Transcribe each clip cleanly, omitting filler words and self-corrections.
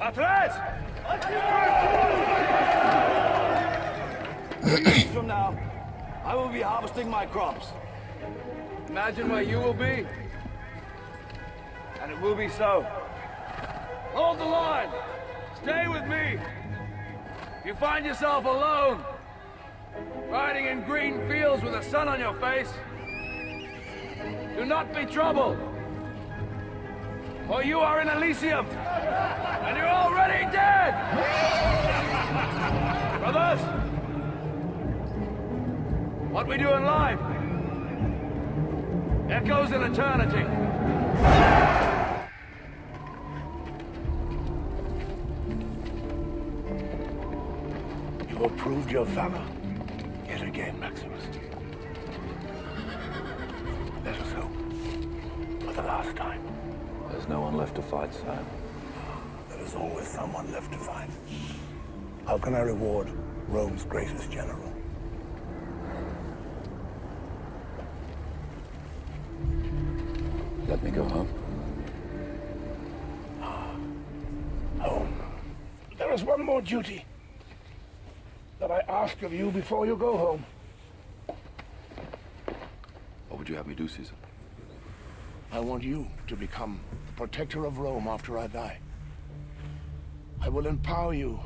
Atrás! 3 weeks from now, I will be harvesting my crops. Imagine where you will be, and it will be so. Hold the line! Stay with me! If you find yourself alone, riding in green fields with the sun on your face, do not be troubled. For you are in Elysium, and you're already dead! Brothers, what we do in life echoes in eternity. You have proved your valor yet again, Maximus. Let us hope for the last time. There's no one left to fight, Sam. There is always someone left to fight. How can I reward Rome's greatest general? Let me go home. Home. There is one more duty that I ask of you before you go home. What would you have me do, Caesar? I want you to become the protector of Rome after I die. I will empower you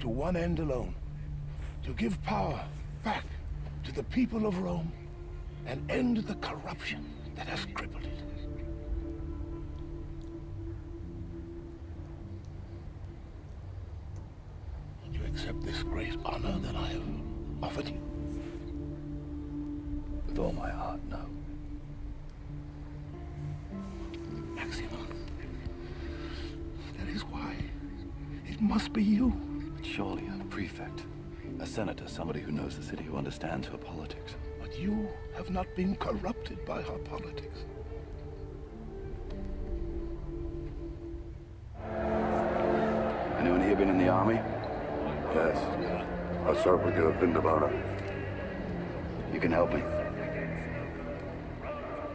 to one end alone, to give power back to the people of Rome and end the corruption that has crippled it. Would you accept this great honor that I have offered you? With all my heart, no. Maximus, that is why it must be you. Surely a prefect, a senator, somebody who knows the city, who understands her politics. But you have not been corrupted by her politics. Anyone here been in the army? Yes. I served with you at Vindobona. You can help me.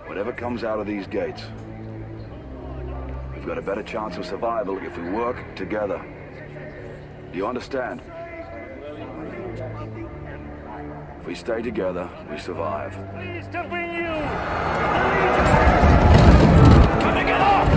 Whatever comes out of these gates, we've got a better chance of survival if we work together. Do you understand? If we stay together, we survive. Pleased to bring you! Coming it off!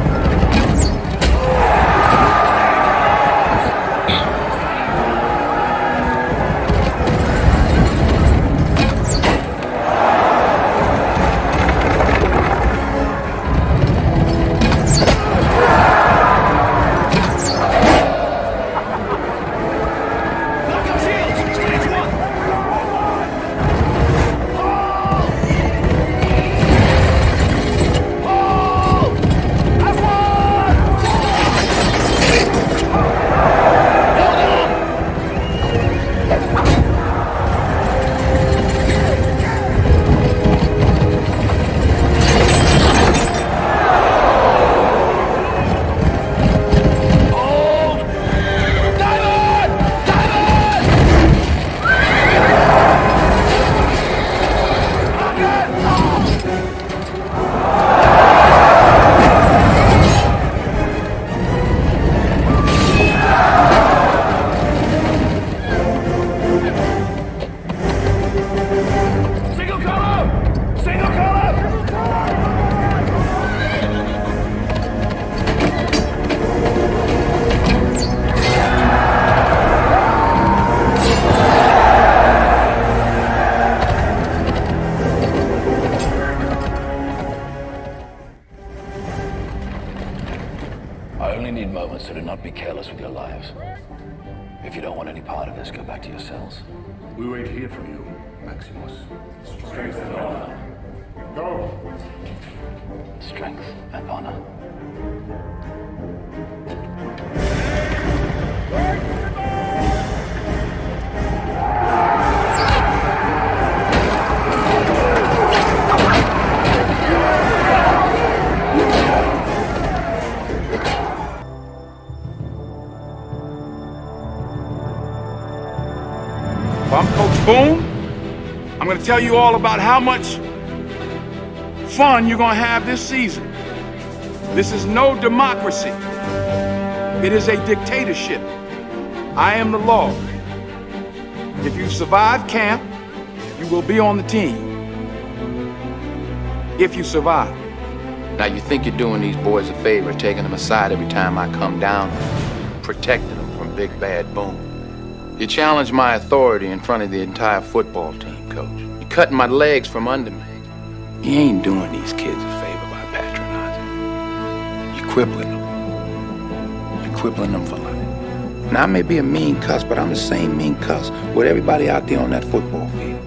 I only need moments, so do not be careless with your lives. If you don't want any part of this, go back to your cells. We wait here for you, Maximus. Strength and honor. Go! Strength and honor. Well, I'm Coach Boone. I'm going to tell you all about how much fun you're going to have this season. This is no democracy. It is a dictatorship. I am the law. If you survive camp, you will be on the team. If you survive. Now you think you're doing these boys a favor, taking them aside every time I come down, protecting them from Big Bad Boom. You challenge my authority in front of the entire football team, Coach. You're cutting my legs from under me. You ain't doing these kids a favor by patronizing. You're crippling them. You're crippling them for life. Now I may be a mean cuss, but I'm the same mean cuss with everybody out there on that football field.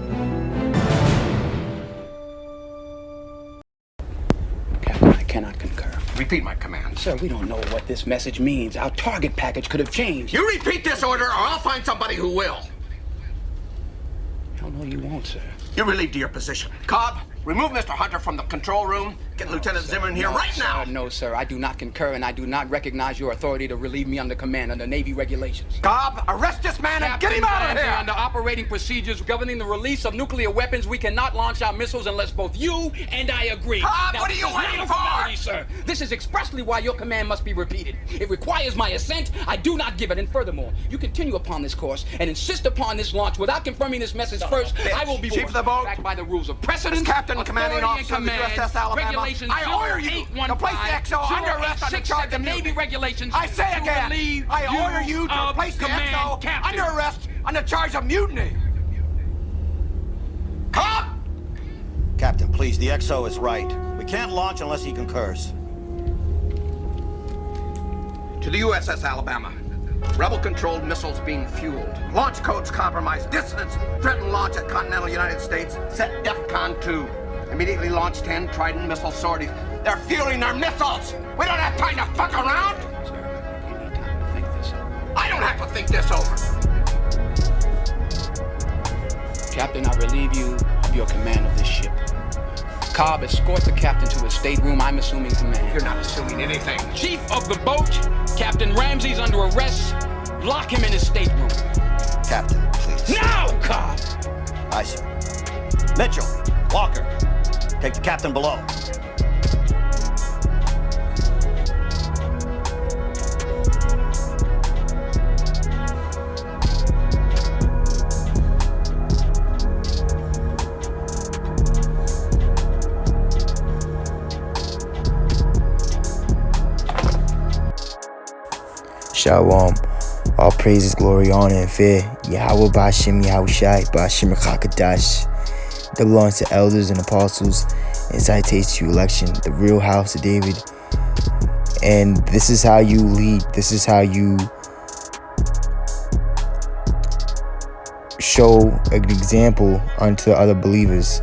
Captain, I cannot concur. Repeat my command. Sir, we don't know what this message means. Our target package could have changed. You repeat this order, or I'll find somebody who will. Hell no, you won't, sir. You're relieved of your position. Cobb, remove Mr. Hunter from the control room. Get Lieutenant Zimmerman here right now. No, sir, I do not concur, and I do not recognize your authority to relieve me under command under Navy regulations. Cobb, arrest this man and get him out of here! Under operating procedures governing the release of nuclear weapons, we cannot launch our missiles unless both you and I agree. Cobb, Now, what are you waiting for? Sir, this is expressly why your command must be repeated. It requires my assent. I do not give it, and furthermore, you continue upon this course and insist upon this launch without confirming this message first. I will be Chief of the boat, backed by the rules of precedence, as Captain Commanding Officer of the USS Alabama, regulations I order you to place the XO under arrest on the charge of Navy regulations. I say again, I order you to place the XO under arrest on the charge of mutiny. Cobb! Captain, please, the XO is right. We can't launch unless he concurs. To the USS Alabama. Rebel-controlled missiles being fueled. Launch codes compromised. Dissonance. Threatened launch at continental United States. Set DEFCON 2. Immediately launch 10 Trident missile sorties. They're fueling their missiles! We don't have time to fuck around! Sir, you need time to think this over. I don't have to think this over. Captain, I relieve you of your command of this ship. Cobb, escort the captain to his stateroom. I'm assuming command. You're not assuming anything. Chief of the boat, Captain Ramsey's under arrest. Lock him in his stateroom. Captain, please. Now, Cobb! Aye, sir. Mitchell, Walker, take the captain below. Shalom. All praises, glory, honor, and fear. Yahweh Ba'Shem Yahushai Ba'Shem Chakadash. That belongs to elders and apostles and citates to election, the real house of David. And this is how you lead. This is how you show an example unto other believers.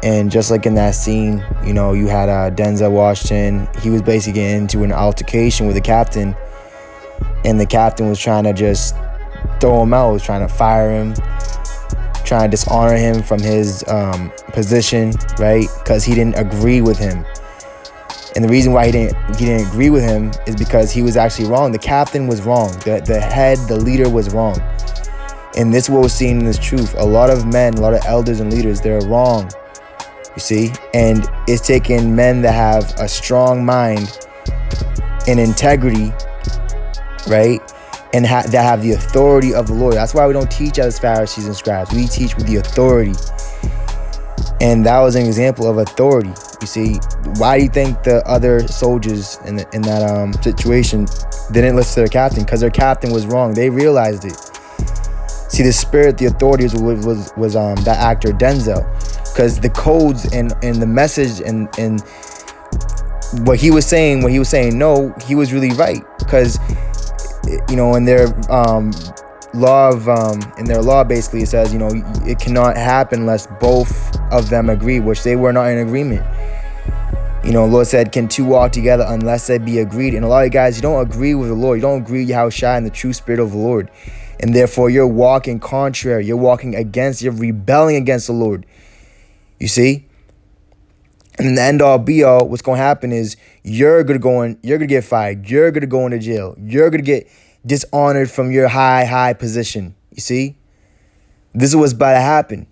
And just like in that scene, you know, you had Denzel Washington. He was basically getting into an altercation with the captain. And the captain was trying to just throw him out, was trying to fire him, trying to dishonor him from his position, right? Because he didn't agree with him. And the reason why he didn't agree with him is because he was actually wrong. The captain was wrong. The head, the leader was wrong. And this is what we're seeing in this truth. A lot of men, a lot of elders and leaders, they're wrong. You see? And it's taking men that have a strong mind and integrity, right? And that have the authority of the Lord. That's why we don't teach as Pharisees and scribes. We teach with the authority. And that was an example of authority. You see, why do you think the other soldiers in that situation didn't listen to their captain? Because their captain was wrong. They realized it. See, the spirit, the authority was that actor Denzel. Because the codes and the message and what he was saying, no, he was really right. Because, you know, in their law basically it says, you know, it cannot happen unless both of them agree, which they were not in agreement. You know, Lord said, can two walk together unless they be agreed? And a lot of you guys, you don't agree with the Lord. You don't agree Yahushua and the true spirit of the Lord. And therefore you're walking contrary. You're walking against, you're rebelling against the Lord. You see? And in the end all be all, what's going to happen is you're going to get fired. You're going to go into jail. You're going to get dishonored from your high position. You see? This is what's about to happen.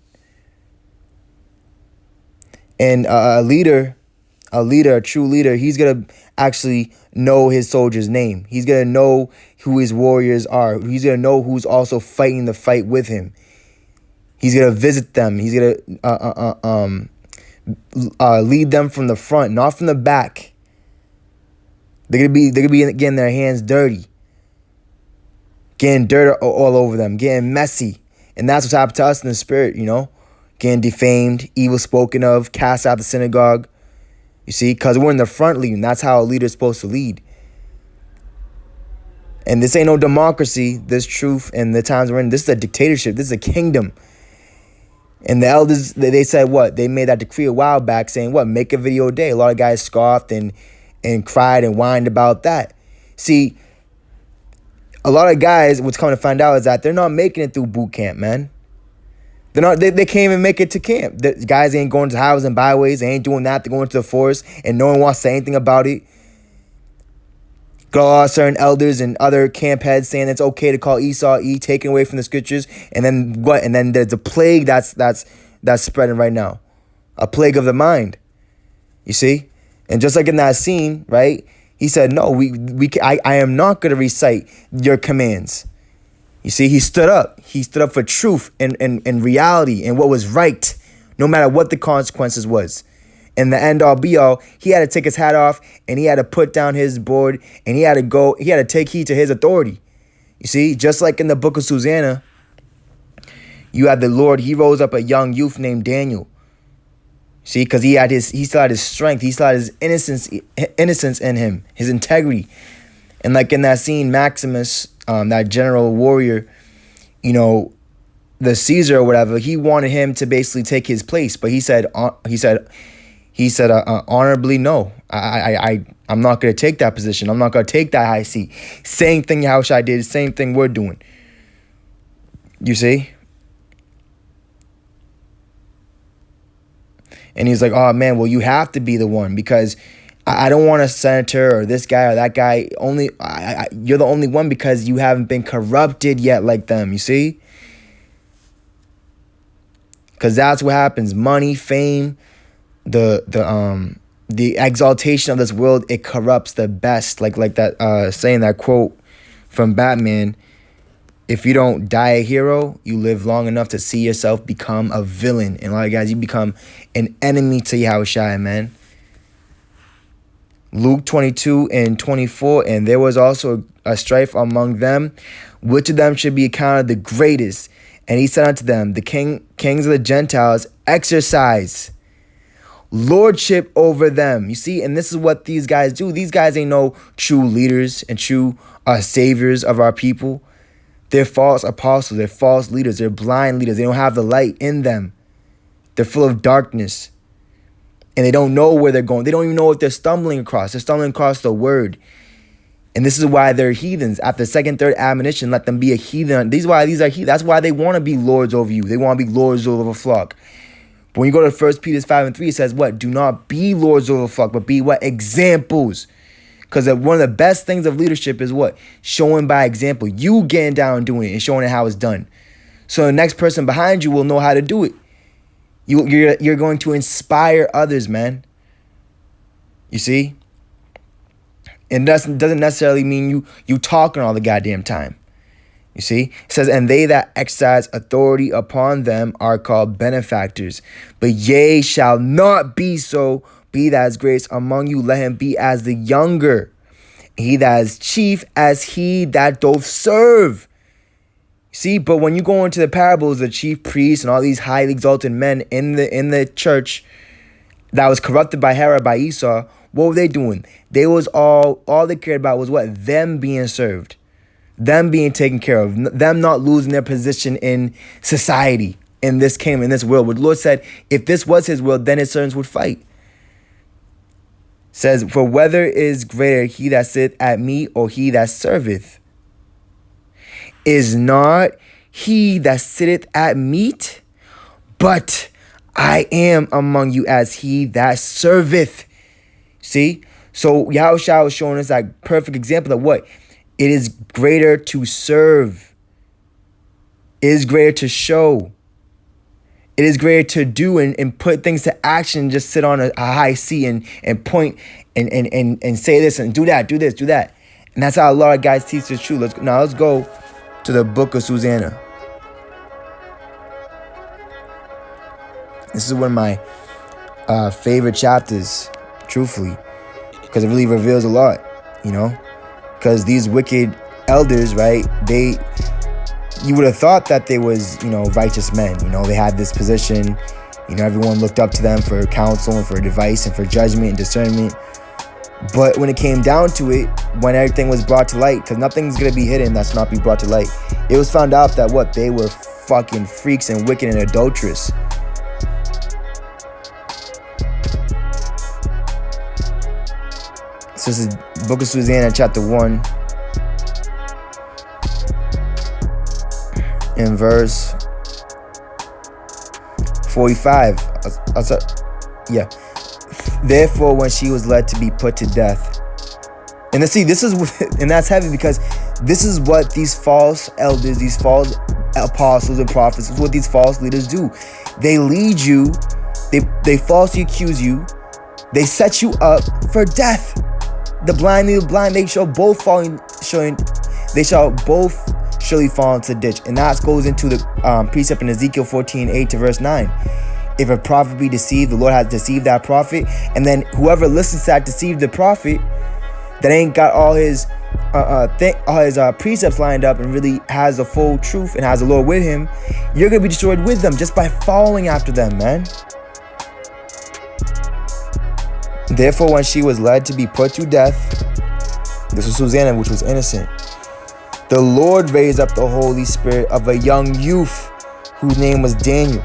And a leader, a leader, a true leader, he's going to actually know his soldier's name. He's going to know who his warriors are. He's going to know who's also fighting the fight with him. He's going to visit them. He's going to lead them from the front, not from the back. They're gonna be getting their hands dirty, getting dirt all over them, getting messy, and that's what's happened to us in the spirit. You know, getting defamed, evil spoken of, cast out the synagogue. You see, because we're in the front leading. That's how a leader's supposed to lead. And this ain't no democracy. This truth and the times we're in. This is a dictatorship. This is a kingdom. And the elders, they said what? They made that decree a while back saying what? Make a video a day. A lot of guys scoffed and cried and whined about that. See, a lot of guys, what's coming to find out is that they're not making it through boot camp, man. They're not. They can't even make it to camp. The guys ain't going to highways and byways. They ain't doing that. They're going to the forest, and no one wants to say anything about it. Got a lot of certain elders and other camp heads saying it's okay to call Esau taken away from the scriptures. And then what? And then there's a plague that's spreading right now, a plague of the mind. You see, and just like in that scene, right? He said, "No, I am not going to recite your commands." You see, he stood up. He stood up for truth and reality and what was right, no matter what the consequences was. And the end all be all, he had to take his hat off and he had to put down his board and he had to take heed to his authority. You see, just like in the book of Susanna, you had the Lord, he rose up a young youth named Daniel. See, because he still had his strength, he still had his innocence in him, his integrity. And like in that scene, Maximus, that general warrior, you know, the Caesar or whatever, he wanted him to basically take his place, but he said, honorably, no, I'm not going to take that position. I'm not going to take that high seat. Same thing Yahushua did, same thing we're doing. You see? And he's like, oh man, well, you have to be the one because I don't want a senator or this guy or that guy. You're the only one because you haven't been corrupted yet like them, you see? Because that's what happens. Money, fame, the exaltation of this world, it corrupts the best. Like that saying, that quote from Batman, if you don't die a hero, you live long enough to see yourself become a villain. And a lot of guys, you become an enemy to Yahushua, man. Luke 22:24, and there was also a strife among them, which of them should be accounted the greatest. And he said unto them, the kings of the Gentiles exercise lordship over them. You see, and this is what these guys do. These guys ain't no true leaders and true saviors of our people. They're false apostles. They're false leaders. They're blind leaders. They don't have the light in them. They're full of darkness. And they don't know where they're going. They don't even know what they're stumbling across. They're stumbling across the word. And this is why they're heathens. After second, third admonition, let them be a heathen. These are heathens. That's why they want to be lords over you. They want to be lords over a flock. But when you go to 1 Peter 5:3, it says what? Do not be lords over a flock, but be what? Examples. Because one of the best things of leadership is what? Showing by example. You getting down and doing it and showing it how it's done. So the next person behind you will know how to do it. You're going to inspire others, man. You see? And doesn't necessarily mean you talking all the goddamn time. You see? It says, and they that exercise authority upon them are called benefactors. But ye shall not be so. Be that is greatest among you, let him be as the younger. He that is chief as he that doth serve. See, but when you go into the parables, the chief priests and all these highly exalted men in the church that was corrupted by Herod, by Esau, what were they doing? They was all they cared about was what? Them being served. Them being taken care of. Them not losing their position in society, in this kingdom, in this world. What the Lord said, if this was his will, then his servants would fight. Says, for whether is greater he that sitteth at meat or he that serveth? Is not he that sitteth at meat? But I am among you as he that serveth. See? So Yahushua was showing us that perfect example of what? It is greater to serve. It is greater to show. It is greater to do and put things to action and just sit on a high seat and point and say this and do that, do this, do that. And that's how a lot of guys teach the truth. Let's go to the book of Susanna. This is one of my favorite chapters, truthfully, because it really reveals a lot, you know? Because these wicked elders, right, you would have thought that they was, you know, righteous men. You know, they had this position. You know, everyone looked up to them for counsel and for advice and for judgment and discernment. But when it came down to it, when everything was brought to light, because nothing's going to be hidden that's not be brought to light, it was found out that what? They were fucking freaks and wicked and adulterous. So this is Book of Susanna, chapter 1, in verse 45. Therefore, when she was led to be put to death. And see, this is, and that's heavy because this is what these false elders, these false apostles and prophets, this is what these false leaders do. They lead you, they falsely accuse you, they set you up for death. The blind lead the blind, they shall both surely fall into the ditch. And that goes into the precept in Ezekiel 14:8 to verse 9. If a prophet be deceived, the Lord has deceived that prophet. And then whoever listens to that deceived the prophet, that ain't got all his precepts lined up and really has the full truth and has the Lord with him, you're going to be destroyed with them just by following after them, man. Therefore, when she was led to be put to death, this was Susanna, which was innocent, the Lord raised up the Holy Spirit of a young youth whose name was Daniel,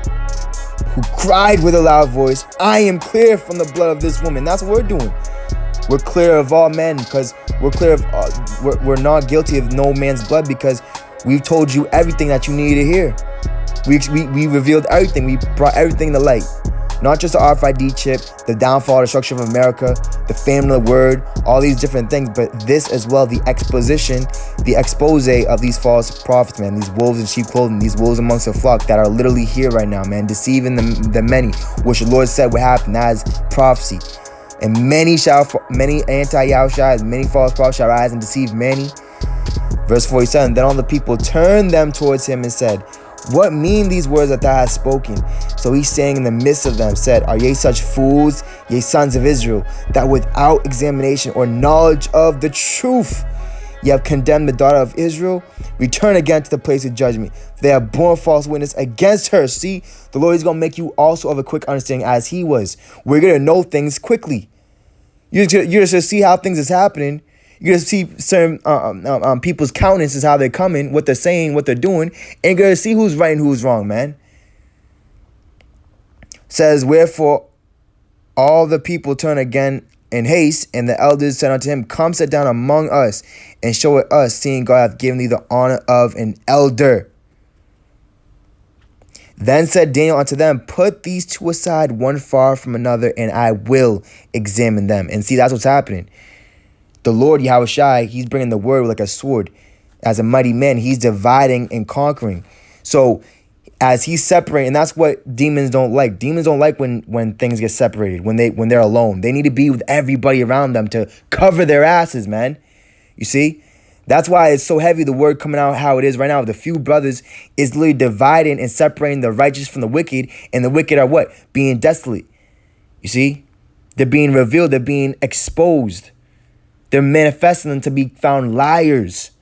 who cried with a loud voice, I am clear from the blood of this woman. That's what we're doing. We're clear of all men because we're clear of, we're not guilty of no man's blood because we've told you everything that you needed to hear. We revealed everything. We brought everything to light. Not just the RFID chip, the downfall, the structure of America, the family word, all these different things, but this as well, the exposition, the expose of these false prophets, man, these wolves in sheep clothing, these wolves amongst the flock that are literally here right now, man, deceiving the many, which the Lord said would happen. That is prophecy. And many anti-Yahushua, many false prophets shall rise and deceive many. Verse 47, then all the people turned them towards him and said, what mean these words that thou hast spoken? So he sang in the midst of them, said, are ye such fools, ye sons of Israel, that without examination or knowledge of the truth ye have condemned the daughter of Israel? Return again to the place of judgment. They have borne false witness against her. See, the Lord is going to make you also of a quick understanding as he was. We're going to know things quickly. You're just going to see how things is happening. You're going to see certain people's countenances, how they're coming, what they're saying, what they're doing. And you're going to see who's right and who's wrong, man. Says, wherefore all the people turn again in haste, and the elders said unto him, come sit down among us, and show it us, seeing God hath given thee the honor of an elder. Then said Daniel unto them, put these two aside, one far from another, and I will examine them. And see, that's what's happening. The Lord, Yahushua, he's bringing the word like a sword. As a mighty man, he's dividing and conquering. So as he's separating, and that's what demons don't like. Demons don't like when things get separated, when they're alone. They need to be with everybody around them to cover their asses, man. You see? That's why it's so heavy, the word coming out how it is right now. The few brothers is literally dividing and separating the righteous from the wicked. And the wicked are what? Being desolate. You see? They're being revealed. They're being exposed. They're manifesting them to be found liars.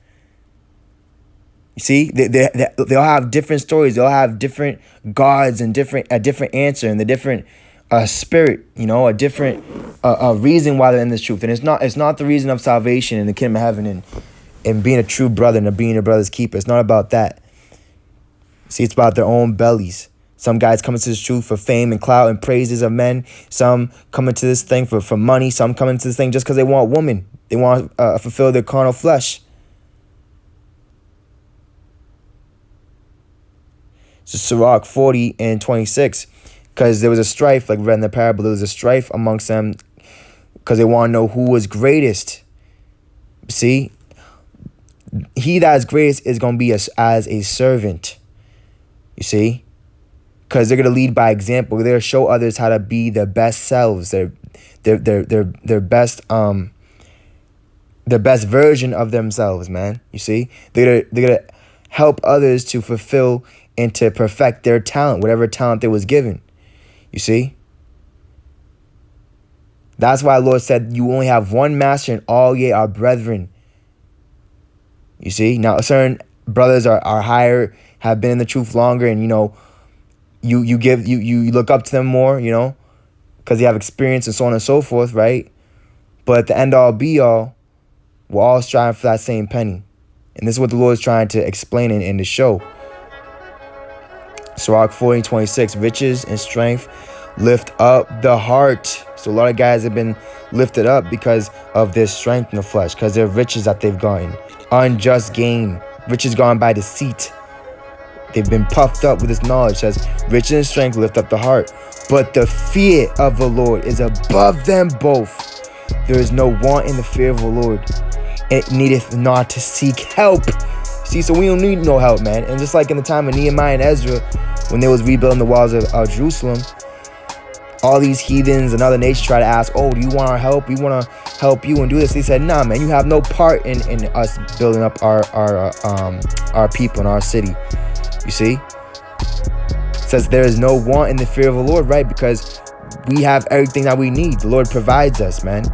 You see, they'll have different stories. They'll have different gods and a different answer and the different spirit. You know, a different reason why they're in this truth. And it's not the reason of salvation in the kingdom of heaven and being a true brother and being a brother's keeper. It's not about that. See, it's about their own bellies. Some guys come into this truth for fame and clout and praises of men. Some come into this thing for money. Some come into this thing just because they want women. They want to fulfill their carnal flesh. So Sirach 40:26, because there was a strife, like read in the parable, there was a strife amongst them because they want to know who was greatest. See, he that is greatest is going to be as a servant. You see, because they're gonna lead by example. They're gonna show others how to be their best selves, their best version of themselves, man. You see, they're gonna help others to fulfill and to perfect their talent, whatever talent they was given. You see, that's why the Lord said you only have one master, and all ye are brethren. You see, now certain brothers are higher, have been in the truth longer, and you know, you look up to them more, you know, because you have experience and so on and so forth, right? But at the end all be all, we're all striving for that same penny. And this is what the Lord is trying to explain in the show. Sirach 40:26, riches and strength lift up the heart. So a lot of guys have been lifted up because of their strength in the flesh, because their riches that they've gotten. Unjust gain, riches gone by deceit. They've been puffed up with this knowledge. It says, riches and strength lift up the heart, but the fear of the Lord is above them both. There is no want in the fear of the Lord. It needeth not to seek help. See, so we don't need no help, man. And just like in the time of Nehemiah and Ezra, when they was rebuilding the walls of Jerusalem, all these heathens and other nations try to ask, oh, do you want our help? We want to help you and do this. They said, nah, man, you have no part in us building up our people and our city. You see? It says there is no want in the fear of the Lord, right? Because we have everything that we need. The Lord provides us, man.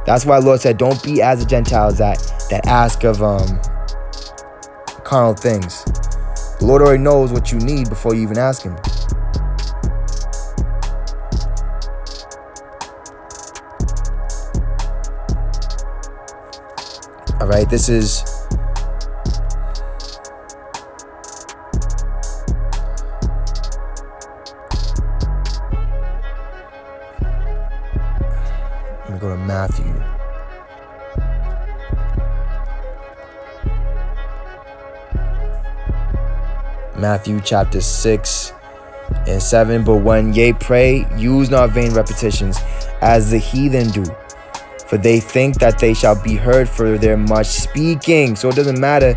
That's why the Lord said, don't be as the Gentiles that ask of carnal things. The Lord already knows what you need before you even ask him. All right, this is I'm gonna go to Matthew. Matthew chapter 6 and 7. But when ye pray, use not vain repetitions, as the heathen do, for they think that they shall be heard for their much speaking. So it doesn't matter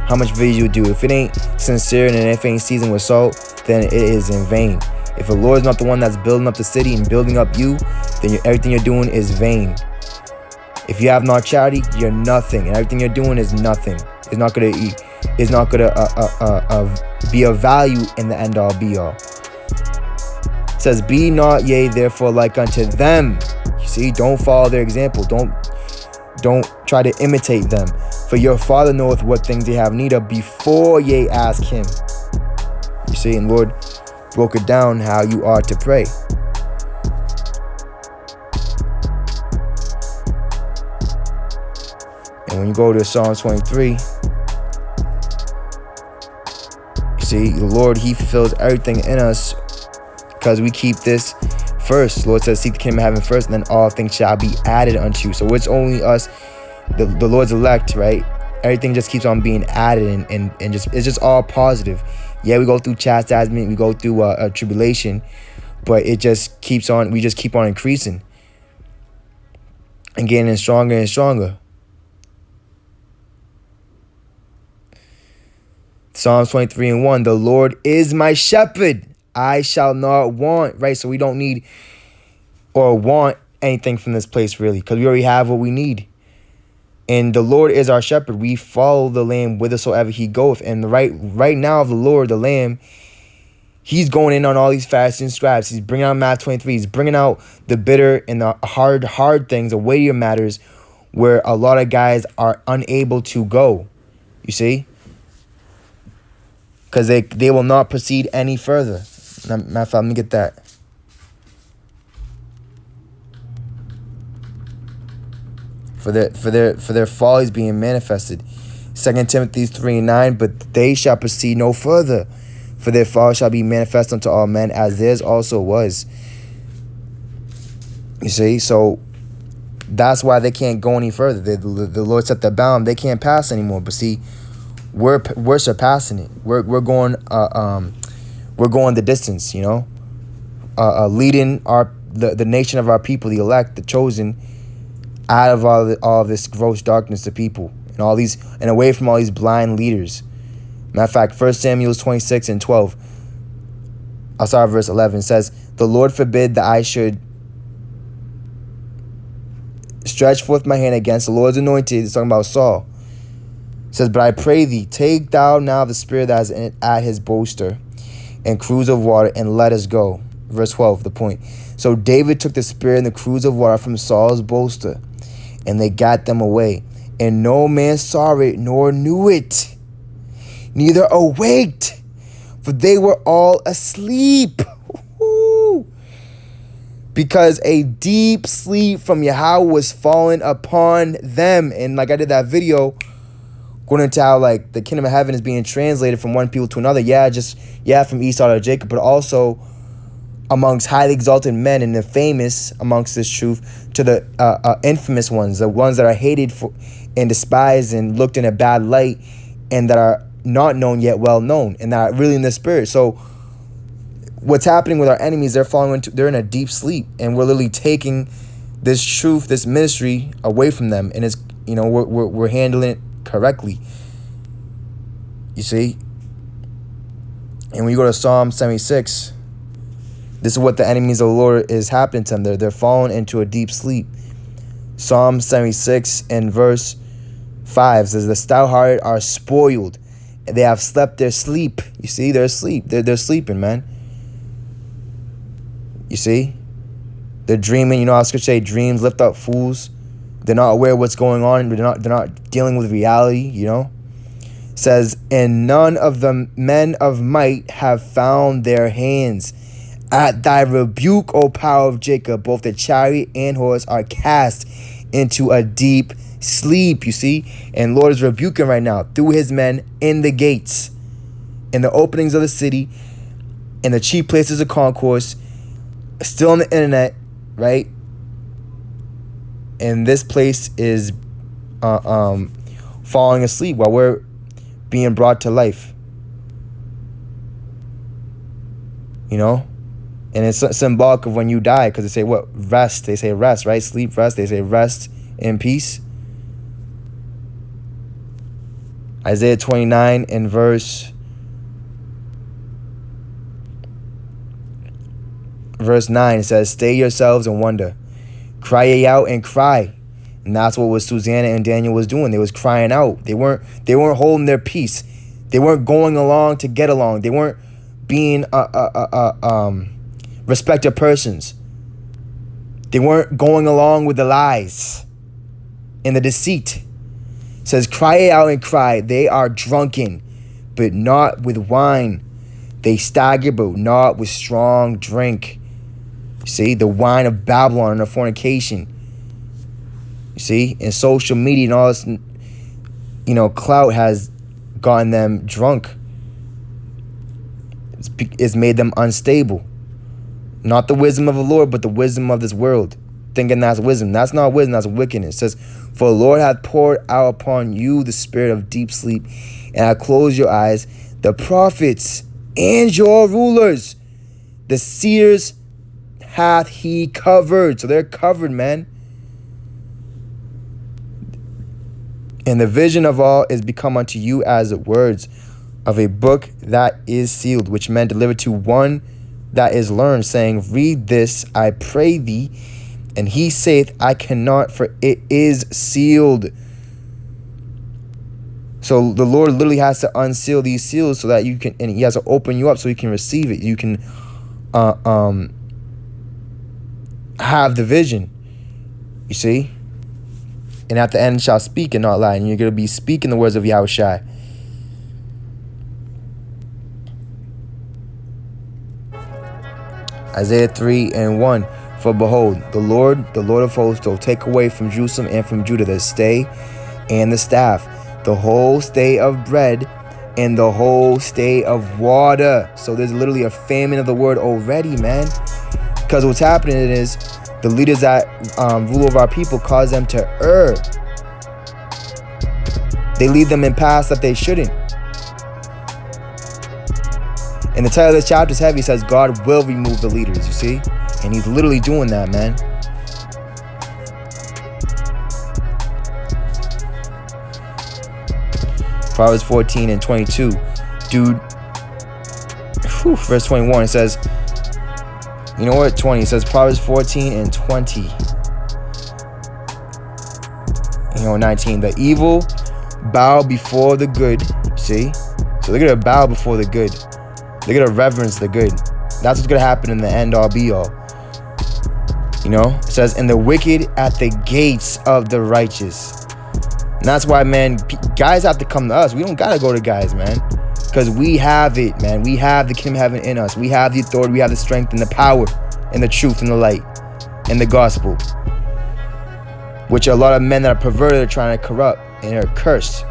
how much video you do. If it ain't sincere and if it ain't seasoned with salt, then it is in vain. If the Lord is not the one that's building up the city and building up you, then everything you're doing is vain. If you have not charity, you're nothing, and everything you're doing is nothing. It's not gonna eat. It's not gonna be of value in the end all be all. It says, be not ye therefore like unto them. You see, don't follow their example. Don't try to imitate them. For your Father knoweth what things they have need of before ye ask him. You see, and Lord broke it down how you are to pray. And when you go to Psalms 23, you see, the Lord, he fulfills everything in us because we keep this first. The Lord says, seek the kingdom of heaven first, and then all things shall be added unto you. So it's only us, the Lord's elect, right? Everything just keeps on being added and just it's just all positive. Yeah, we go through chastisement, we go through a tribulation, but it just keeps on, we just keep on increasing and getting stronger and stronger. Psalms 23:1, the Lord is my shepherd, I shall not want, right? So we don't need or want anything from this place, really, because we already have what we need. And the Lord is our shepherd. We follow the Lamb whithersoever he goeth. And right now, the Lord, the Lamb, he's going in on all these Pharisees and scribes. He's bringing out Matthew 23. He's bringing out the bitter and the hard things, the weightier matters, where a lot of guys are unable to go. You see? Because they will not proceed any further. Matter of fact, let me get that. For their follies being manifested. 2 Timothy 3:9, but they shall proceed no further, for their fall shall be manifest unto all men, as theirs also was. You see, so that's why they can't go any further. The Lord set the bound; they can't pass anymore. But see, we're surpassing it. We're going the distance. You know, leading the nation of our people, the elect, the chosen, out of all this gross darkness to people and away from all these blind leaders. Matter of fact, 1 Samuel 26:12. verse 11 says, the Lord forbid that I should stretch forth my hand against the Lord's anointed. It's talking about Saul. It says, but I pray thee, take thou now the spirit that is at his bolster and cruse of water, and let us go. Verse 12, the point. So David took the spear and the cruse of water from Saul's bolster, and they got them away. And no man saw it, nor knew it, neither awaked, for they were all asleep. Because a deep sleep from Yahweh was fallen upon them. And like I did that video, going into how like the kingdom of heaven is being translated from one people to another. From Esau to Jacob, but also amongst highly exalted men, and the famous amongst this truth to the infamous ones, the ones that are hated for and despised and looked in a bad light, and that are not known yet well known, and that are really in the spirit. So what's happening with our enemies, they're in a deep sleep, and we're literally taking this truth, this ministry away from them, and it's, we're handling it correctly. You see? And when you go to Psalm 76, this is what the enemies of the Lord is happening to them. They're falling into a deep sleep. Psalm 76 and verse 5 says, the stout-hearted are spoiled, and they have slept their sleep. You see, they're asleep. They're sleeping, man. You see? They're dreaming. You know how Scripture say dreams lift up fools? They're not aware of what's going on. They're not dealing with reality, It says, and none of the men of might have found their hands. At thy rebuke, O power of Jacob, both the chariot and horse are cast into a deep sleep, you see? And Lord is rebuking right now through his men in the gates, in the openings of the city, in the chief places of concourse, still on the internet, right? And this place is falling asleep while we're being brought to life. And it's symbolic of when you die, because they say what? Rest. They say rest, right? Sleep, rest. They say rest in peace. Isaiah 29 and verse 9 says, stay yourselves and wonder. Cry ye out and cry. And that's what Susanna and Daniel was doing. They was crying out. They weren't holding their peace. They weren't going along to get along. They weren't being respected persons. They weren't going along with the lies and the deceit. It says, cry out and cry. They are drunken, but not with wine. They stagger, but not with strong drink. You see, the wine of Babylon and the fornication. You see, and social media and all this, clout has gotten them drunk. It's made them unstable. Not the wisdom of the Lord, but the wisdom of this world. Thinking that's wisdom. That's not wisdom, that's wickedness. It says, for the Lord hath poured out upon you the spirit of deep sleep, and hath closed your eyes, the prophets and your rulers. The seers hath he covered. So they're covered, man. And the vision of all is become unto you as the words of a book that is sealed, which men deliver to one that is learned, saying, read this, I pray thee. And he saith, I cannot, for it is sealed. So the Lord literally has to unseal these seals so that you can, and he has to open you up so you can receive it. You can have the vision. You see? And at the end shall speak and not lie. And you're going to be speaking the words of Yahushua. Isaiah 3 and 1. For behold, the Lord of hosts, will take away from Jerusalem and from Judah the stay and the staff, the whole stay of bread and the whole stay of water. So there's literally a famine of the word already, man. Because what's happening is the leaders that rule over our people cause them to err. They lead them in paths that they shouldn't. And the title of this chapter is heavy. It says God will remove the leaders, you see? And he's literally doing that, man. Proverbs 14 and 22. Dude, verse 21, it says, you know what, 20, it says Proverbs 14 and 20. You know, 19, the evil bow before the good, see? So they're gonna bow before the good. They're gonna reverence the good. That's what's gonna happen in the end all be all. You know, it says, and the wicked at the gates of the righteous. And that's why, man, guys have to come to us. We don't gotta go to guys, man. Because we have it, man. We have the kingdom of heaven in us. We have the authority, we have the strength and the power and the truth and the light and the gospel. Which a lot of men that are perverted are trying to corrupt and are cursed.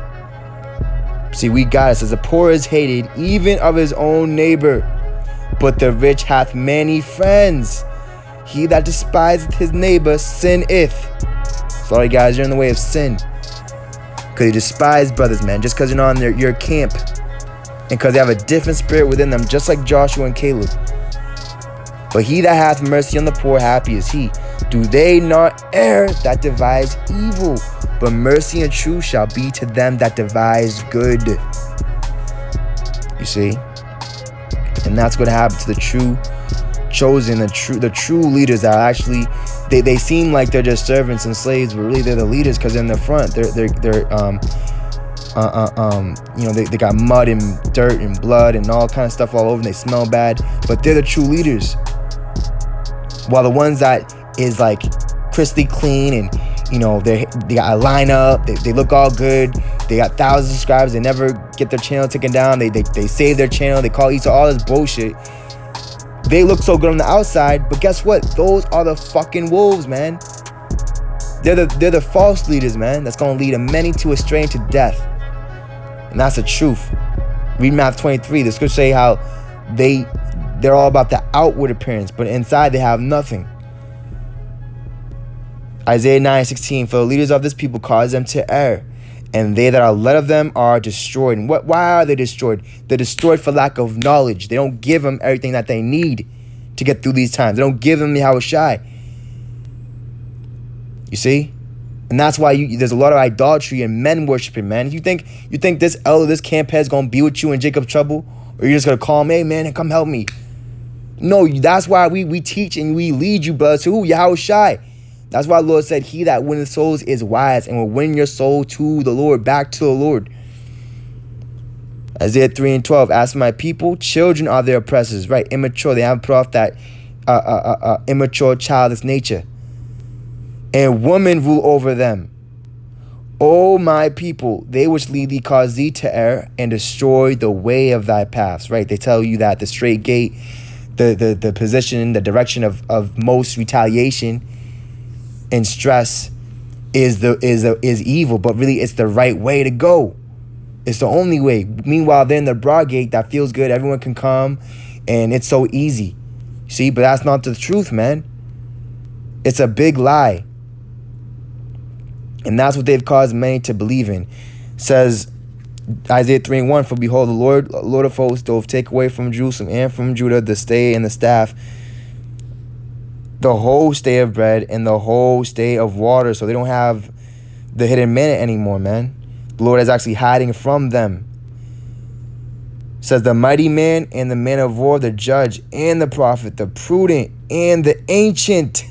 See, we got it. It says, the poor is hated, even of his own neighbor, but the rich hath many friends. He that despiseth his neighbor sinneth. Sorry, guys, you're in the way of sin. Because you despise brothers, man, just because you're not in your camp. And because they have a different spirit within them, just like Joshua and Caleb. But he that hath mercy on the poor, happy is he. Do they not err that devise evil? But mercy and truth shall be to them that devise good. You see? And that's going to happen to the true chosen, the true leaders that are actually, they seem like they're just servants and slaves, but really they're the leaders because they're in the front. They're you know, they got mud and dirt and blood and all kind of stuff all over, and they smell bad, but they're the true leaders. While the ones that is like crystal clean and, you know, they got a lineup, they look all good, they got thousands of subscribers, they never get their channel taken down, they save their channel, they call each all this bullshit. They look so good on the outside, but guess what? Those are the fucking wolves, man. They're the false leaders, man. That's gonna lead many to astray and to death. And that's the truth. Read Matthew 23. The scriptures say how they're all about the outward appearance, but inside they have nothing. Isaiah 9:16. For the leaders of this people cause them to err, and they that are led of them are destroyed. And why are they destroyed? They're destroyed for lack of knowledge. They don't give them everything that they need to get through these times. They don't give them the Yahushai. You see? And that's why there's a lot of idolatry and men worshiping, man. You think this elder, this camp head is going to be with you in Jacob's trouble? Or you're just going to call him, hey, man, come help me? No, that's why we teach and we lead you, brothers, to who? Yahushai. That's why the Lord said, he that winneth souls is wise and will win your soul to the Lord, back to the Lord. Isaiah 3:12, ask my people, children are their oppressors, right? Immature, they haven't put off that immature childish nature. And women rule over them. O my people, they which lead thee cause thee to err and destroy the way of thy paths, right? They tell you that the straight gate, the position, the direction of most retaliation and stress is evil, but really it's the right way to go. It's the only way. Meanwhile, they're in the broad gate that feels good. Everyone can come and it's so easy. See, but that's not the truth, man. It's a big lie. And that's what they've caused many to believe in. It says Isaiah 3:1, for behold, the Lord of hosts doth take away from Jerusalem and from Judah the stay and the staff, the whole stay of bread and the whole stay of water. So they don't have the hidden manna anymore, man. The Lord is actually hiding from them. It says the mighty man and the man of war, the judge and the prophet, the prudent and the ancient,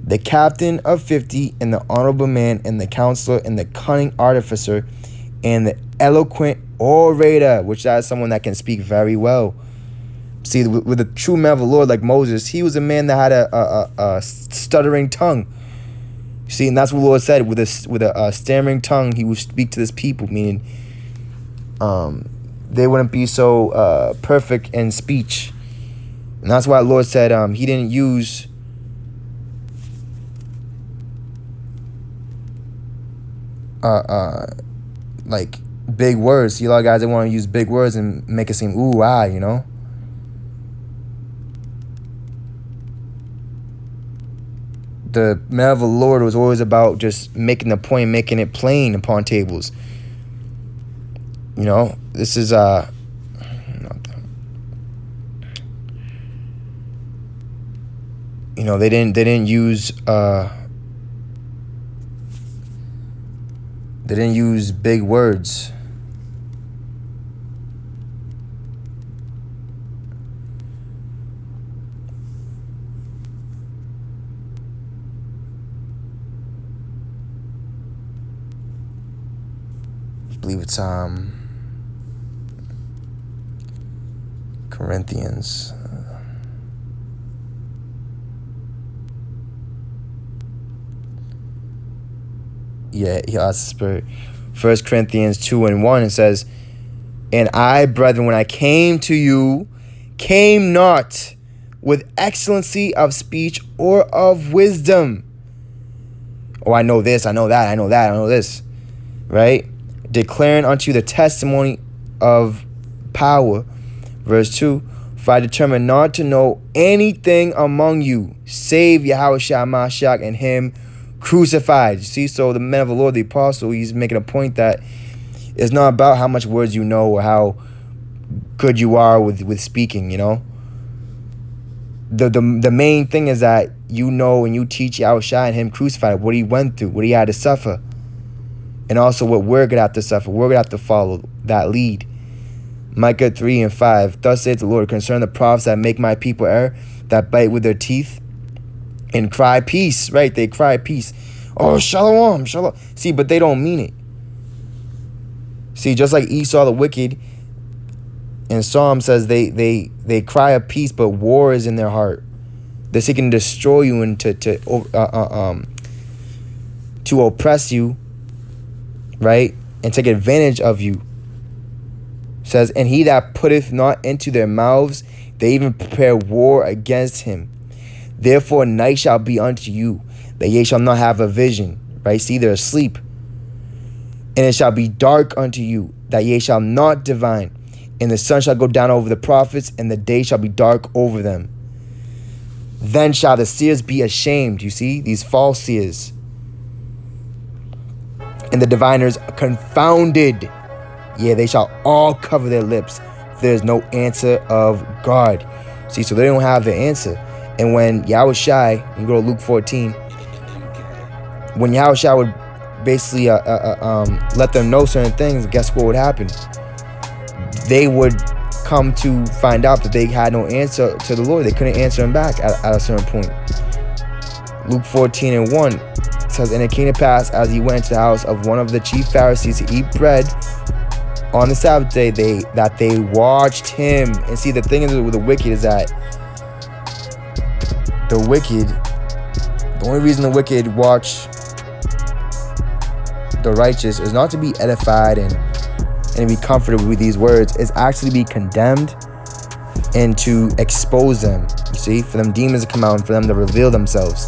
the captain of 50 and the honorable man and the counselor and the cunning artificer and the eloquent orator, which is someone that can speak very well. See, with a true man of the Lord like Moses, he was a man that had a stuttering tongue. See, and that's what the Lord said, with a stammering tongue, he would speak to this people, meaning they wouldn't be so perfect in speech. And that's why the Lord said he didn't use like big words. See, a lot of guys, they want to use big words and make it seem ooh, ah, you know. The man of the Lord was always about just making the point, making it plain upon tables. You know, this is you know, they didn't use big words. believe it's Corinthians. Yeah, that's the Spirit. 1 Corinthians 2:1, it says, "And I, brethren, when I came to you, came not with excellency of speech or of wisdom." Oh, I know this, I know that, I know that, I know this. Right? "Declaring unto you the testimony of power." Verse 2, "For I determined not to know anything among you, save Yahushua Mashiach and him crucified." You see, so the men of the Lord, the apostle, he's making a point that it's not about how much words you know or how good you are with speaking, you know. The main thing is that you know and you teach Yahushua and him crucified, what he went through, what he had to suffer. And also what we're going to have to suffer. We're going to have to follow that lead. Micah 3:5, "Thus saith the Lord, concerning the prophets that make my people err, that bite with their teeth and cry peace." Right? They cry peace. "Oh, shalom, shalom." See, but they don't mean it. See, just like Esau the wicked in Psalm says they cry a peace, but war is in their heart. They're seeking to destroy you and to oppress you, right? And take advantage of you. It says, "And he that putteth not into their mouths, they even prepare war against him. Therefore night shall be unto you, that ye shall not have a vision." Right? See, they're asleep. "And it shall be dark unto you, that ye shall not divine. And the sun shall go down over the prophets, and the day shall be dark over them. Then shall the seers be ashamed." You see, these false seers. "And the diviners confounded. Yeah, they shall all cover their lips. There is no answer of God." See, so they don't have the answer. And when Yahushua, you go to Luke 14, when Yahushua would basically let them know certain things, guess what would happen? They would come to find out that they had no answer to the Lord. They couldn't answer him back at a certain point. Luke 14:1 says, "And it came to pass, as he went to the house of one of the chief Pharisees to eat bread on the Sabbath day, that they watched him." And see, the thing is with the wicked is that the only reason the wicked watch the righteous is not to be edified and to be comforted with these words, is actually be condemned and to expose them. You see, for them demons to come out and for them to reveal themselves.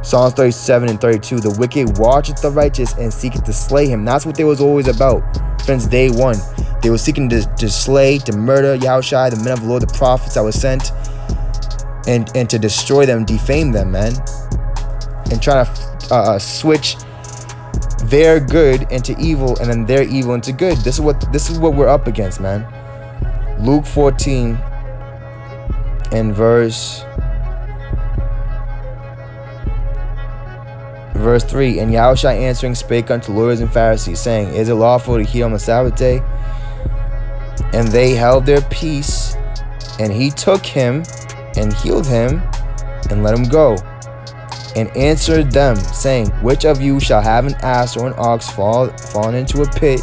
Psalms 37:32, "The wicked watcheth the righteous and seeketh to slay him." That's what they was always about since day one. They were seeking to slay, to murder Yahushua, the men of the Lord, the prophets that were sent, and to destroy them, defame them, man, and try to switch their good into evil and then their evil into good. This is what we're up against, man. Luke 14 and verse 3, "And Yahushua answering spake unto lawyers and Pharisees, saying, Is it lawful to heal on the Sabbath day? And they held their peace. And he took him and healed him and let him go. And answered them, saying, Which of you shall have an ass or an ox fallen into a pit,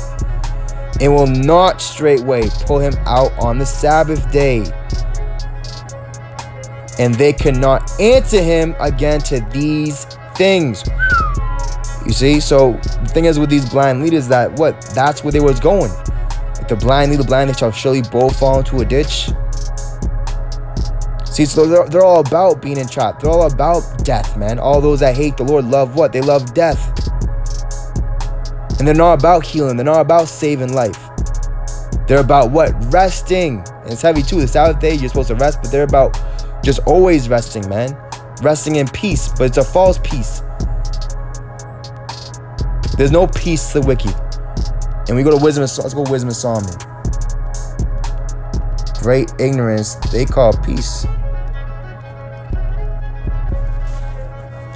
and will not straightway pull him out on the Sabbath day? And they could not answer him again to these things." You see, so the thing is with these blind leaders that's where they was going. If the blind lead the blind, they shall surely both fall into a ditch. See, so they're all about being entrapped. They're all about death, man. All those that hate the Lord love what? They love death. And they're not about healing. They're not about saving life. They're about what? Resting. And it's heavy too. The Sabbath day, you're supposed to rest, but they're about just always resting, man. Resting in peace, but it's a false peace. There's no peace to the wicked. And we go to wisdom. Let's go to Wisdom of Solomon. Great ignorance they call peace.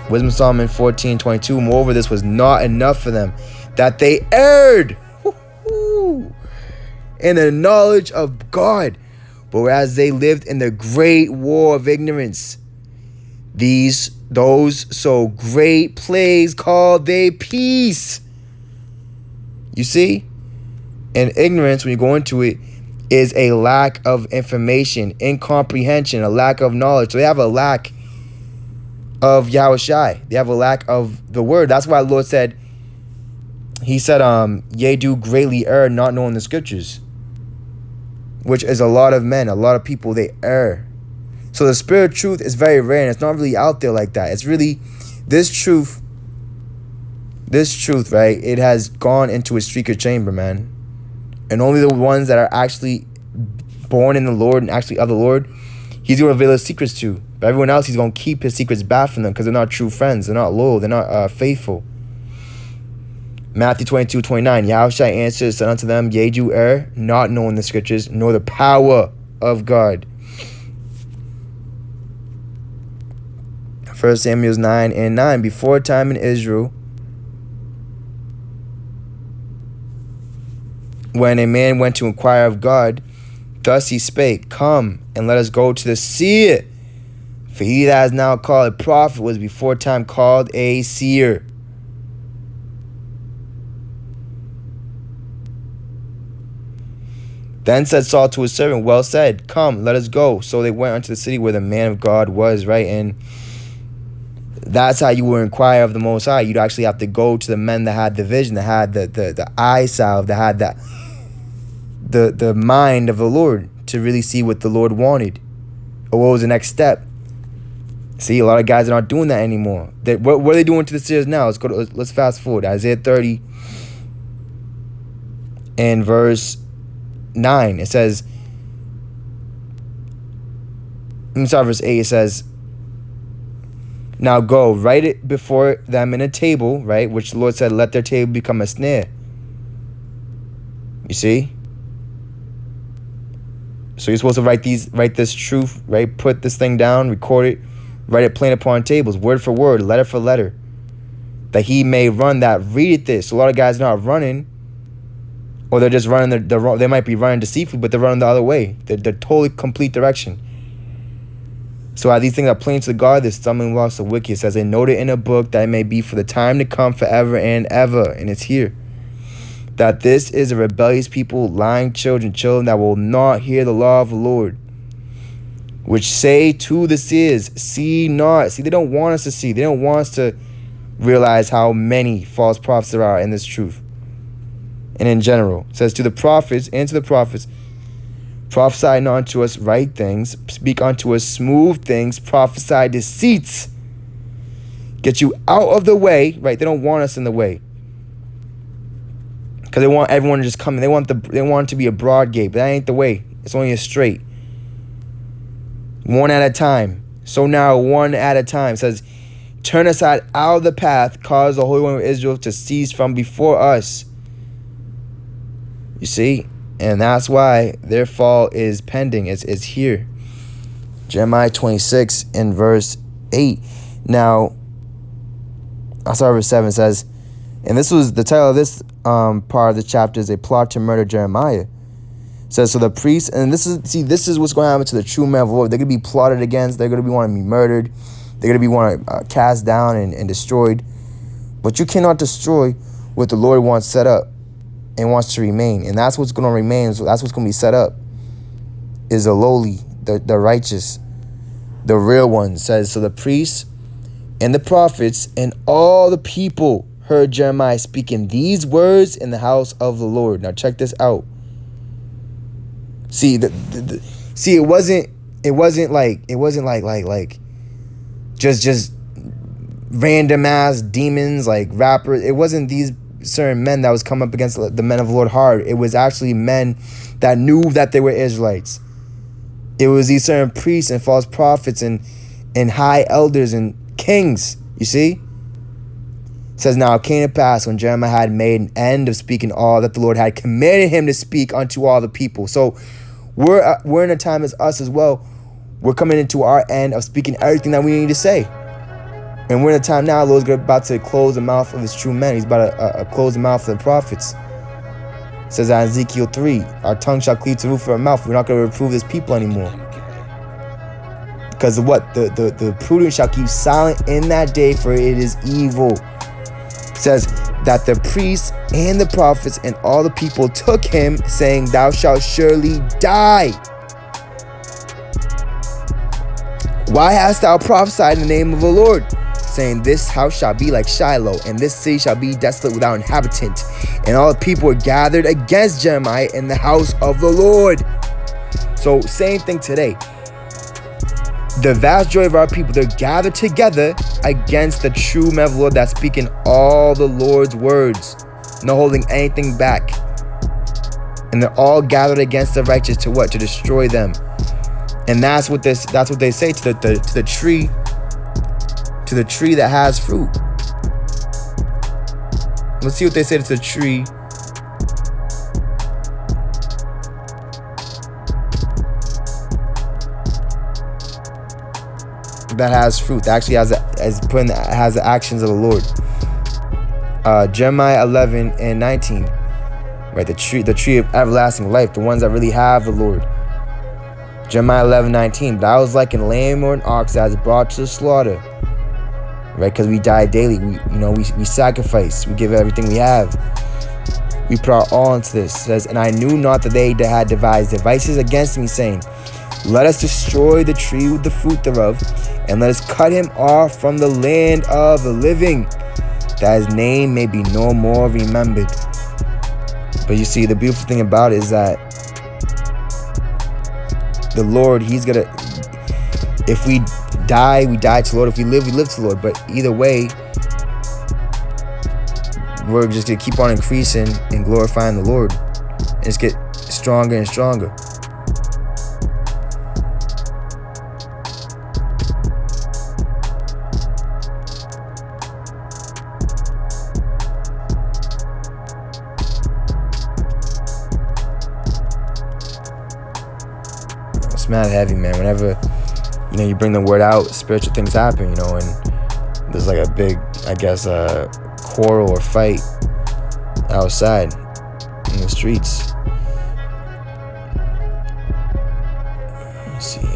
Wisdom of Solomon 14:22. "Moreover, this was not enough for them, that they erred in the knowledge of God, but whereas they lived in the great war of ignorance, those so great plagues called they peace." You see? And ignorance, when you go into it, is a lack of information, incomprehension, a lack of knowledge. So they have a lack of Yahushai. They have a lack of the word. That's why the Lord said, he said, ye do greatly err, not knowing the scriptures. Which is a lot of men, a lot of people, they err. So the spirit of truth is very rare, and it's not really out there like that. It's really, this truth, right, it has gone into a secret chamber, man. And only the ones that are actually born in the Lord and actually of the Lord, he's going to reveal his secrets to. But everyone else, he's going to keep his secrets back from them because they're not true friends. They're not loyal. They're not faithful. Matthew 22:29. Yahushua answered, said unto them, Yea, do err, not knowing the scriptures, nor the power of God. 1 Samuel 9:9. Before time in Israel, when a man went to inquire of God, thus he spake, Come, and let us go to the seer. For he that is now called a prophet was before time called a seer. Then said Saul to his servant, Well said, come, let us go. So they went unto the city where the man of God was, right? And that's how you would inquire of the Most High. You'd actually have to go to the men that had the vision, that had the eye salve, that had the mind of the Lord to really see what the Lord wanted. Or what was the next step. See, a lot of guys are not doing that anymore. What are they doing to the seers now? Let's fast forward. Isaiah 30 and verse 9. It says, verse 8, it says, Now go, write it before them in a table, right? Which the Lord said, let their table become a snare. You see? So you're supposed to write this truth, right? Put this thing down, record it, write it plain upon tables, word for word, letter for letter, that he may run that readeth this. So a lot of guys are not running, or they're just running they might be running deceitfully, but they're running the other way. They're totally complete direction. So as these things are plain to God, the stumbling blocks of wicked, says they note it in a book that it may be for the time to come forever and ever. And it's here. That this is a rebellious people, lying children that will not hear the law of the Lord, which say to the seers, see not. See, they don't want us to see. They don't want us to realize how many false prophets there are in this truth. And in general, it says to the prophets and to the prophets, prophesy not unto us right things, speak unto us smooth things, prophesy deceits. Get you out of the way, right? They don't want us in the way. Because they want everyone to just come in. They want it to be a broad gate, but that ain't the way. It's only a straight. One at a time. So now one at a time. It says, turn aside out of the path, cause the Holy One of Israel to cease from before us. You see? And that's why their fall is pending. It's here. Jeremiah 26 in verse 8. Now, I'll start with 7. It says, and this was the title of this part of the chapter is a plot to murder Jeremiah. It says, so the priests, and this is what's going to happen to the true men of the Lord. They're going to be plotted against. They're going to be wanting to be murdered. They're going to be wanting cast down and destroyed. But you cannot destroy what the Lord wants set up and wants to remain. And that's what's going to remain. So that's what's going to be set up, is the lowly, the righteous, the real ones. It says, so the priests and the prophets and all the people heard Jeremiah speaking these words in the house of the Lord. Now check this out. See, it wasn't like just random ass demons like rappers. It wasn't these certain men that was coming up against the men of the Lord hard. It was actually men that knew that they were Israelites. It was these certain priests and false prophets and high elders and kings. You see? It says, now it came to pass when Jeremiah had made an end of speaking all that the Lord had commanded him to speak unto all the people. So we're in a time as us as well. We're coming into our end of speaking everything that we need to say. And we're in a time now, the Lord's about to close the mouth of his true men. He's about to close the mouth of the prophets. It says that in Ezekiel 3, our tongue shall cleave to the roof of our mouth. We're not going to reprove this people anymore. Because of what? The prudent shall keep silent in that day, for it is evil. It says, that the priests and the prophets and all the people took him, saying, thou shalt surely die. Why hast thou prophesied in the name of the Lord, saying, this house shall be like Shiloh, and this city shall be desolate without inhabitant? And all the people were gathered against Jeremiah in the house of the Lord. So same thing today. The vast majority of our people, they're gathered together against the true man of the Lord that's speaking all the Lord's words, not holding anything back. And they're all gathered against the righteous to what? To destroy them. And that's what they say to the tree that has fruit. Let's see what they say to the tree that has fruit, that actually has the actions of the Lord. Jeremiah 11:19, right? The tree of everlasting life, the ones that really have the Lord. Jeremiah 11:19, but I was like a lamb or an ox that is brought to the slaughter, right? Because we die daily. We sacrifice. We give everything we have. We put our all into this. It says, and I knew not that they had devised devices against me, saying, let us destroy the tree with the fruit thereof, and let us cut him off from the land of the living, that his name may be no more remembered. But you see, the beautiful thing about it is that the Lord, he's gonna, if we die, we die to the Lord. If we live to the Lord. But either way, we're just gonna keep on increasing and glorifying the Lord, and just get stronger and stronger. It's mad heavy, man. Whenever you bring the word out, spiritual things happen, and there's like a big, I guess, quarrel or fight outside in the streets. Let's see.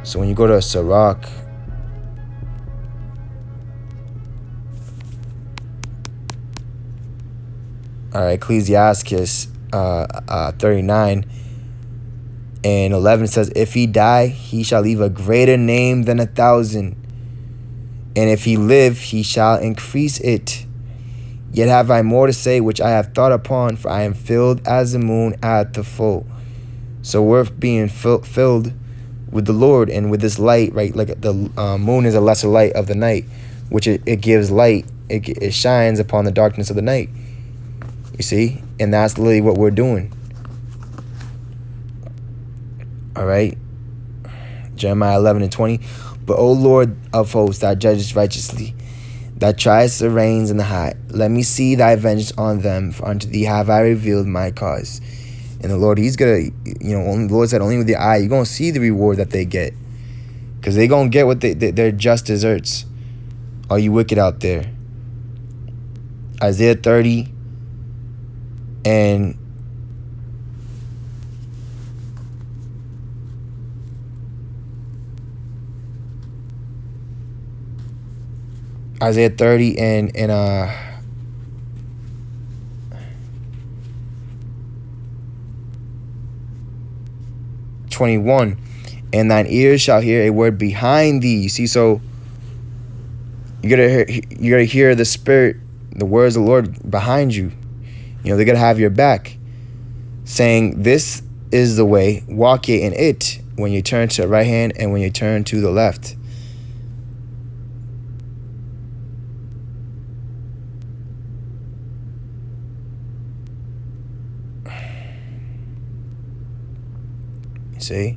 So when you go to Sirach, all right, Ecclesiastes 39 and 11 says, if he die, he shall leave a greater name than 1,000. And if he live, he shall increase it. Yet have I more to say, which I have thought upon, for I am filled as the moon at the full. So we're being filled with the Lord and with this light, right? Like the moon is a lesser light of the night, which it gives light. It shines upon the darkness of the night. You see? And that's literally what we're doing. All right. Jeremiah 11:20. But O Lord of hosts, thou judgest righteously, that triest the reins and the high. Let me see thy vengeance on them, for unto thee have I revealed my cause. And the Lord, he's gonna, the Lord said, only with the eye, you're gonna see the reward that they get. Because they're gonna get what their just deserts. All you wicked out there. Isaiah 30 and Isaiah 30 and 21, and thine ears shall hear a word behind thee. You see, so you're gonna hear the Spirit, the words of the Lord behind you. They're gonna have your back, saying, "This is the way, walk ye in it." When you turn to the right hand and when you turn to the left. See?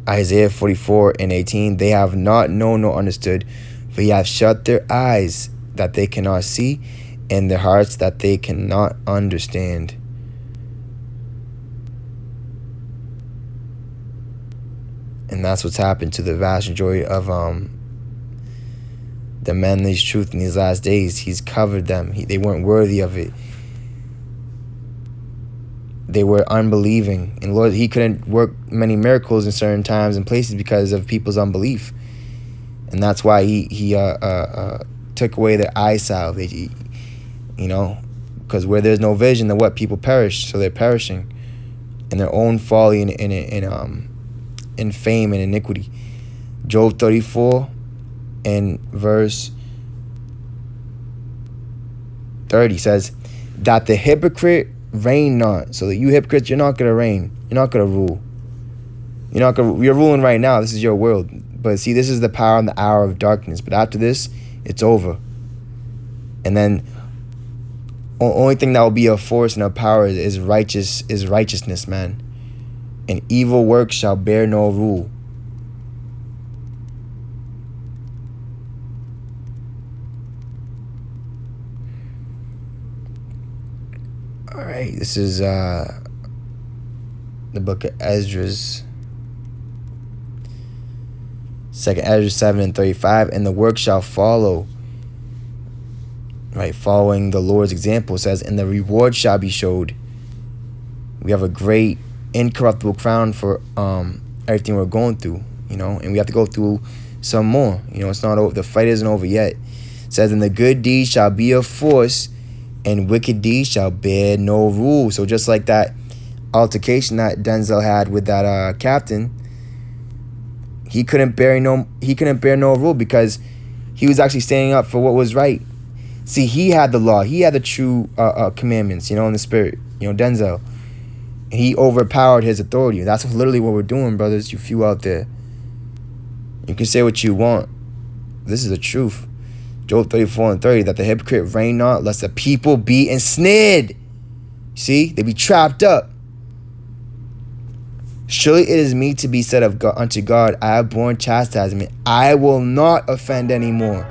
Isaiah 44 and 18, they have not known nor understood, for ye have shut their eyes that they cannot see, and their hearts that they cannot understand. And that's what's happened to the vast majority of the men of these truth in these last days. He's covered them. They weren't worthy of it. They were unbelieving. And Lord, he couldn't work many miracles in certain times and places because of people's unbelief. And that's why he took away their eye salve. You know, because where there's no vision, then what? People perish. So they're perishing in their own folly and in fame and iniquity. Job 34 and verse 30 says that the hypocrite reign not. So that you hypocrites, you're not gonna reign. You're not gonna rule. You're ruling right now. This is your world. But see, this is the power and the hour of darkness. But after this, it's over. And then only thing that will be of force and of power is righteousness, man. And evil work shall bear no rule. All right, this is the book of Esdras. 2nd Esdras 7 and 35, and the work shall follow. Right, following the Lord's example, says, and the reward shall be showed. We have a great incorruptible crown for everything we're going through, you know, and we have to go through some more. You know, it's not over. The fight isn't over yet. It says, and the good deeds shall be of force, and wicked deeds shall bear no rule. So just like that altercation that Denzel had with that captain, he couldn't bear no rule because he was actually standing up for what was right. See, he had the law. He had the true commandments, you know, in the spirit. You know, Denzel. And he overpowered his authority. That's literally what we're doing, brothers. You few out there. You can say what you want. This is the truth. Job 34 and 30, that the hypocrite reign not, lest the people be ensnared. See, they be trapped up. Surely it is me to be said of God, unto God, I have borne chastisement. I will not offend anymore.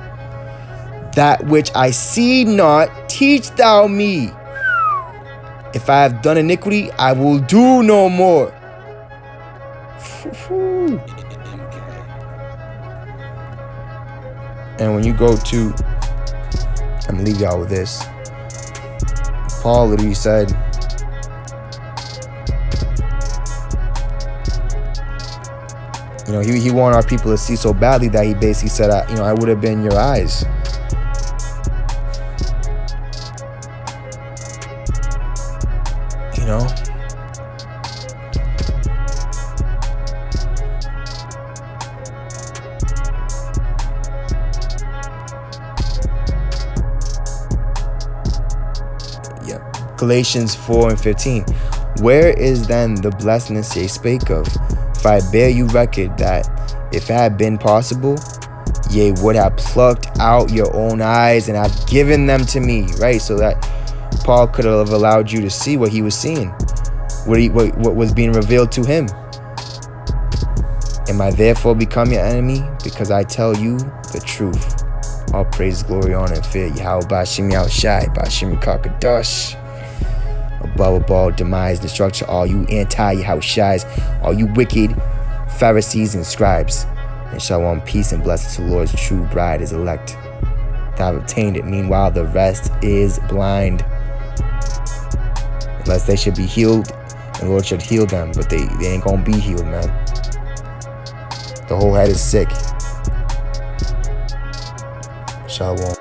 That which I see not, teach thou me. If I have done iniquity, I will do no more. And when you go to, I'm gonna leave y'all with this. Paul literally said, you know, he wanted our people to see so badly that he basically said, I would have been your eyes. You know? Yep. Galatians 4 and 15. Where is then the blessedness ye spake of? For I bear you record that if it had been possible, ye would have plucked out your own eyes and have given them to me. Right? So that Paul could have allowed you to see what he was seeing, what was being revealed to him. Am I therefore become your enemy? Because I tell you the truth. All praise, glory, honor, and fear. Yahweh Bashim Yahushai, Bashim Kakadash. Above all demise, destruction, all you anti-Yahushais, all you wicked Pharisees and scribes. And shalom, peace and blessings to the Lord's true bride is elect. That have obtained it. Meanwhile, the rest is blind. Unless they should be healed, and the Lord should heal them, but they ain't gonna be healed, man. The whole head is sick. Shalom.